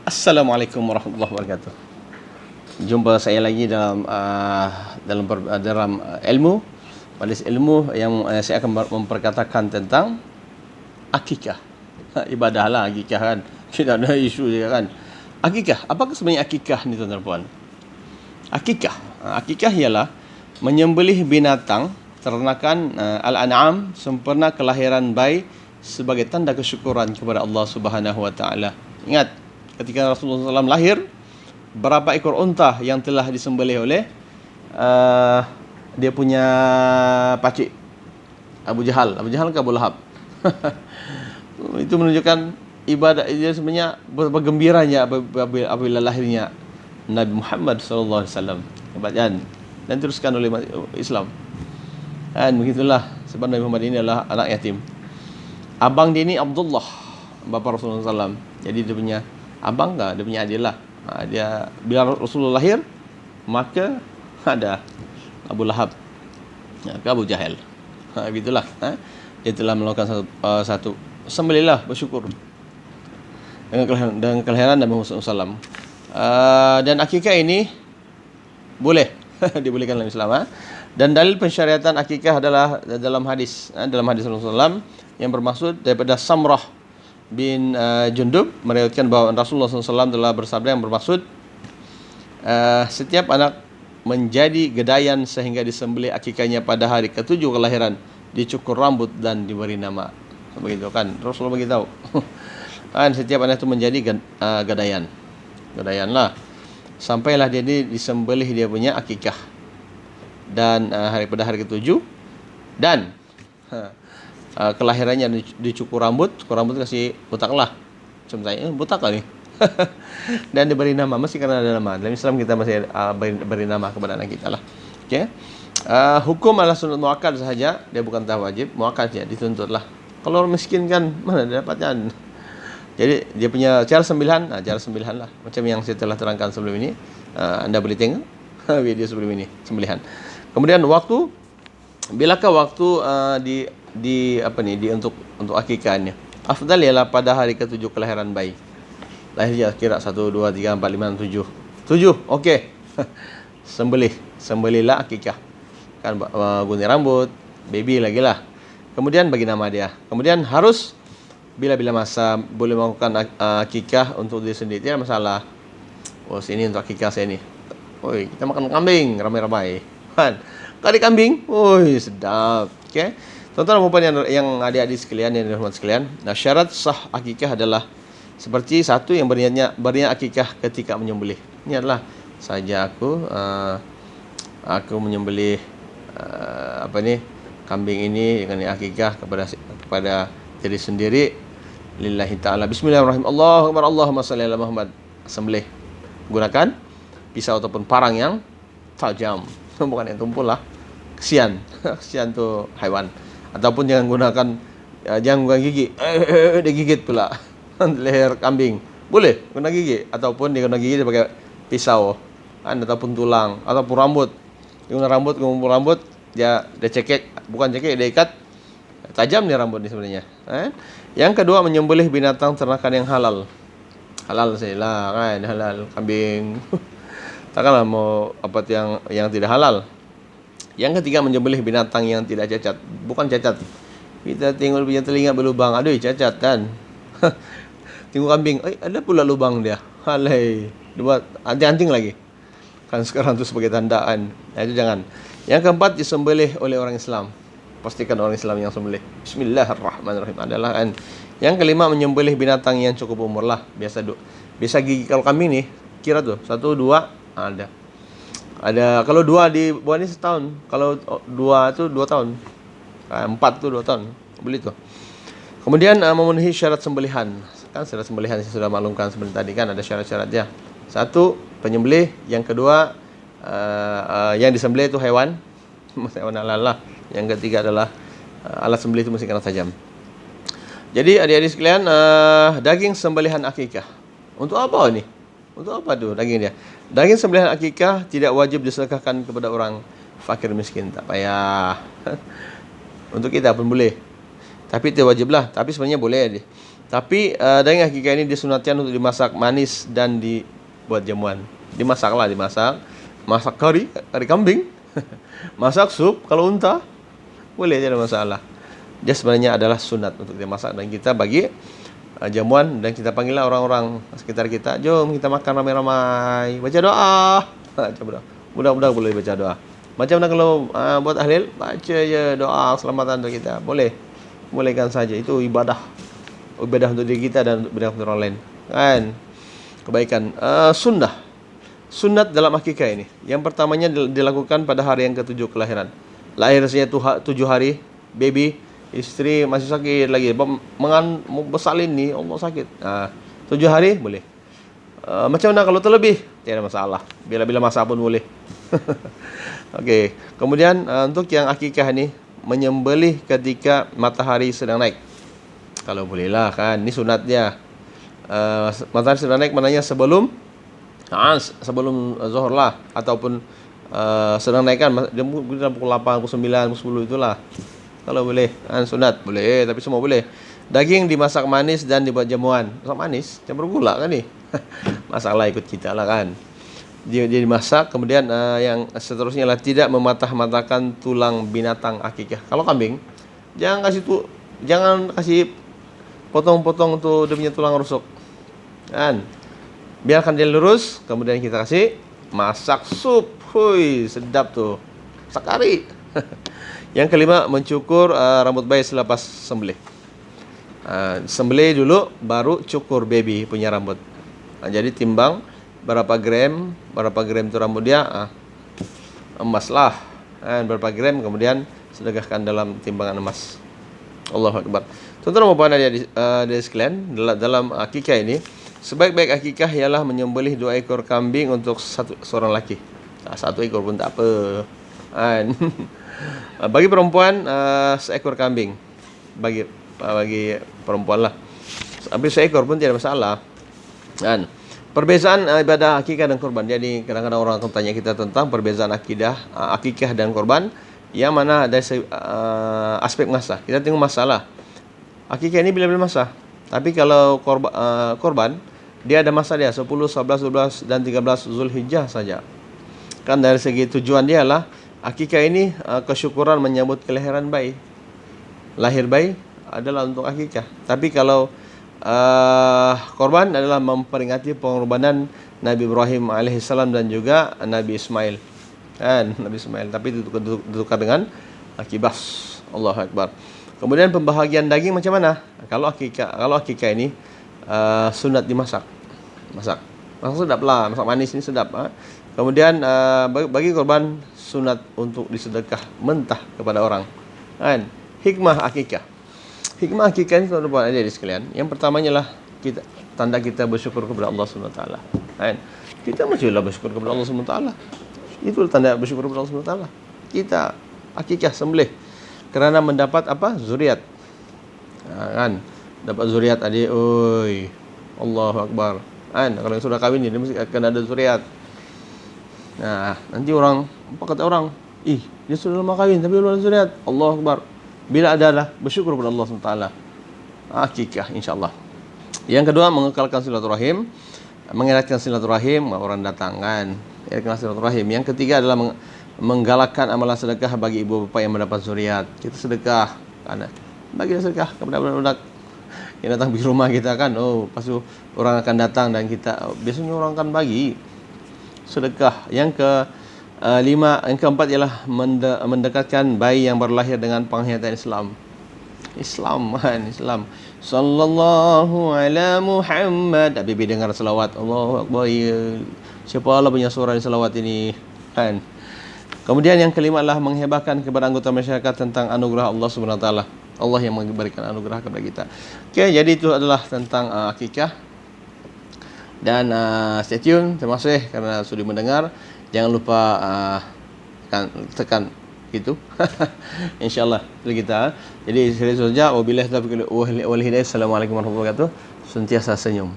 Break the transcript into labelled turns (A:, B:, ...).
A: Assalamualaikum warahmatullahi wabarakatuh. Jumpa saya lagi dalam ilmu, majlis ilmu yang saya akan memperkatakan tentang akikah. Ibadahlah akikah kan. Tidak ada isu dia kan. Akikah, apakah sebenarnya akikah ni tuan-tuan dan puan? Akikah ialah menyembelih binatang ternakan al-an'am sempurna kelahiran bayi sebagai tanda kesyukuran kepada Allah Subhanahu wa taala. Ingat, ketika Rasulullah SAW lahir, berapa ekor unta yang telah disembelih oleh dia punya pakcik Abu Jahal ke Abu Lahab. Itu menunjukkan ibadah dia sebenarnya bergembiranya apabila lahirnya Nabi Muhammad sallallahu alaihi wasallam. Hebat kan? Dan teruskan oleh Islam. Dan begitulah, sebab Nabi Muhammad ini adalah anak yatim. Abang dia ni Abdullah, bapa Rasulullah SAW. Jadi dia punya abang dia punya adik lah. Dia bila Rasulullah lahir, maka ada Abu Lahab ke Abu Jahal. Begitulah. Dia telah melakukan satu sembelihlah bersyukur dengan kelahiran Nabi Muhammad SAW. Dan akikah ini boleh dibolehkan dalam Islam. Dan dalil pensyariatan akikah adalah dalam hadis Rasulullah SAW yang bermaksud daripada Samrah bin Jundub meriwayatkan bahawa Rasulullah SAW telah bersabda yang bermaksud setiap anak menjadi gedayan sehingga disembelih akikahnya pada hari ketujuh kelahiran, dicukur rambut dan diberi nama. Begitu kan Rasulullah beritahu. Kan setiap anak itu menjadi gedayan lah sampailah dia disembelih dia punya akikah. Dan pada hari ketujuh dan kelahirannya dicukur rambut kasih botak lah. Macam saya, botak lah ni. Dan diberi nama, mesti kerana ada nama. Dalam Islam kita masih beri nama kepada anak kita lah. Okay. Hukum adalah sunat muakkad sahaja, dia bukan tahap wajib, muakkad saja, dituntut lah. Kalau orang miskin kan, mana dia dapatkan? Jadi dia punya cara sembilan lah. Macam yang saya telah terangkan sebelum ini. Anda boleh tengok video sebelum ini, sembelihan. Kemudian bilakah waktu untuk akikahnya? Afdal ialah pada hari ke-7 kelahiran bayi. Lahirnya kira 1 2 3 4 5 6 7. 7, okey. Sembelihlah akikah. Kan gunting rambut, baby lagi lah. Kemudian bagi nama dia. Kemudian harus bila-bila masa boleh melakukan akikah untuk diri sendiri, tidak masalah. Oh, sini untuk akikah saya ni. Oi, kita makan kambing ramai-ramai. Kan? Kari kambing. Oi, sedap. Okey. Tuan-tuan dan puan yang adik-adik sekalian, yang dirahmati sekalian, syarat sah akikah adalah seperti satu yang berniat akikah ketika menyembelih. Ini adalah saja aku menyembelih kambing ini dengan akikah kepada diri sendiri lillahi taala. Bismillahirrahmanirrahim. Allahu akbar. Allahumma shalli ala Muhammad. Sembelih gunakan pisau ataupun parang yang tajam. Bukan yang tumpul lah. Kesian tu haiwan. Ataupun jangan gunakan gigi. Dia gigit pula leher kambing. Boleh guna gigi, ataupun dia guna gigi dia pakai pisau. Ataupun tulang, ataupun rambut. Dia guna rambut, dia cekik, bukan cekik, dia ikat. Tajam ni rambut ni sebenarnya. Yang kedua, menyembelih binatang ternakan yang halal. Halal sajalah kan, halal kambing. Takkanlah mau yang tidak halal. Yang ketiga, menyembelih binatang yang tidak cacat. Bukan cacat. Kita tengok punya telinga berlubang. Aduh, cacat kan. Tengok kambing, ada pula lubang dia. Halai, buat anting-anting lagi. Kan sekarang tu sebagai tandaan. Itu jangan. Yang keempat, disembelih oleh orang Islam. Pastikan orang Islam yang sembelih. Bismillahirrahmanirrahim adalah kan. Yang kelima, menyembelih binatang yang cukup umur lah. Biasa gigi kalau kambing ni, kira tu 1 2 ada kalau 2 di bawah ni setahun, kalau 2 tu 2 tahun, 4 tu 2 tahun, boleh tu. Kemudian memenuhi syarat sembelihan. Kan syarat sembelihan saya sudah maklumkan sebelum tadi kan, ada syarat-syarat dia. 1, penyembelih. Yang kedua, yang disembelih itu hewan halal lah. Yang ketiga adalah alat sembelih itu mesti kena tajam. Jadi adik-adik sekalian, daging sembelihan akikah. Untuk apa ni? Untuk apa tu daging dia? Daging sembelihan akikah tidak wajib disedekahkan kepada orang fakir miskin. Tak payah. Untuk kita pun boleh. Tapi tidak wajib lah. Tapi sebenarnya boleh. Tapi daging akikah ini disunatkan untuk dimasak manis dan dibuat jamuan. Dimasaklah, masak kari kambing, masak sup kalau unta, boleh, tidak ada masalah. Dia sebenarnya adalah sunat untuk dimasak dan kita bagi jamuan, dan kita panggillah orang-orang sekitar kita, jom kita makan ramai-ramai, baca doa. Budak-budak boleh baca doa. Macam mana kalau buat tahlil, baca je doa keselamatan untuk kita. Bolehkan saja, itu ibadah untuk diri kita dan ibadah untuk orang lain, kan? Kebaikan. Sunat dalam akikah ini, yang pertamanya dilakukan pada hari yang ke-7 kelahiran. Lahir saja 7 hari, baby, istri masih sakit lagi, mau bersalin ni, Allah sakit. 7 hari boleh. Macam mana kalau terlebih? Tidak ada masalah. Bila-bila masa pun boleh. Okey. Kemudian untuk yang akikah ni, menyembelih ketika matahari sedang naik. Kalau bolehlah, kan. Ni sunat dia. Matahari sedang naik maknanya sebelum zuhur lah, ataupun sedang naik kan, dia pukul 8, pukul 9, pukul 10 itulah. Kalau boleh, kan sunat boleh, tapi semua boleh. Daging dimasak manis dan dibuat jamuan. Masak manis, campur gula kan ni. Masalah ikut kita lah, kan. Dia dimasak, kemudian yang seterusnya lah tidak mematah-matahkan tulang binatang akikah. Kalau kambing, jangan kasih potong-potong tu dia punya tulang rusuk, kan. Biarkan dia lurus, kemudian kita kasih masak sup. Hui, sedap tu. Sakari. Yang kelima, mencukur rambut bayi selepas sembelih. Sembelih dulu, baru cukur baby punya rambut. Jadi timbang berapa gram tu rambut dia, emas lah, berapa gram, kemudian sedekahkan dalam timbangan emas. Allahu Akbar. Tuan-tuan dan puan dari sekalian, dalam akikah ini, sebaik-baik akikah ialah menyembelih 2 ekor kambing untuk seorang lelaki. 1 ekor pun tak apa, kan. Bagi perempuan 1 ekor kambing. Bagi perempuan lah. Hampir 1 ekor pun tidak masalah, kan. Perbezaan ibadah akikah dan korban. Jadi kadang-kadang orang akan tanya kita tentang perbezaan akikah dan korban, yang mana ada aspek masa. Kita tengok masalah. Akikah ini bila-bila masa. Tapi kalau korban, dia ada masa dia 10, 11, 12 dan 13 Zulhijjah saja. Kan dari segi tujuan dia lah, akikah ini kesyukuran menyambut kelahiran bayi. Lahir bayi adalah untuk akikah. Tapi kalau korban adalah memperingati pengorbanan Nabi Ibrahim alaihissalam dan juga Nabi Ismail, kan, Nabi Ismail, tapi ditukar dengan kibas. Allahu Akbar. Kemudian pembahagian daging macam mana? Kalau akikah ini sunat dimasak. Masak sedap lah, masak manis ini sedap. Kemudian bagi korban sunat untuk disedekah mentah kepada orang, kan. Hikmah akikah ini tuan-tuan ada di sekalian. Yang pertamanya lah tanda kita bersyukur kepada Allah SWT, kan. Kita mestilah bersyukur kepada Allah SWT. Itu tanda bersyukur kepada Allah SWT. Kita akikah sembelih kerana mendapat apa? Zuriat, kan. Dapat zuriat adik, oi. Allahu Akbar, kan. Kalau yang sudah kahwin dia mesti akan ada zuriat. Nah, nanti apa kata orang? Dia sudah lama kahwin tapi belum ada zuriat. Allahu Akbar. Bila adalah bersyukur kepada Allah SWT. Akikah insya-Allah. Yang kedua, mengekalkan silaturahim, mengeratkan silaturahim orang datang, kan. Mengeratkan silaturahim. Yang ketiga adalah menggalakkan amalan sedekah bagi ibu bapa yang mendapat zuriat. Kita sedekah, kan. Bagi sedekah kepada budak-budak yang datang di rumah kita, kan. Lepas tu orang akan datang dan kita biasanya orang akan bagi sedekah. Yang keempat ialah mendekatkan bayi yang berlahir dengan penghayatan Islam. Islam. Sallallahu ala Muhammad. Bibi dengar selawat. Allahu Akbar. Siapa Allah punya surah selawat ini, kan. Kemudian yang kelima adalah menghebatkan kepada anggota masyarakat tentang anugerah Allah Subhanahu Wa Taala. Allah yang memberikan anugerah kepada kita. Okey, jadi itu adalah tentang akikah. Dan stay tune. Terima kasih kerana sudi mendengar. Jangan lupa tekan itu. InsyaAllah itu kita. Jadi serius saja. Wabillahi taufiq wal hidayah. Assalamualaikum warahmatullahi wabarakatuh. Sentiasa senyum.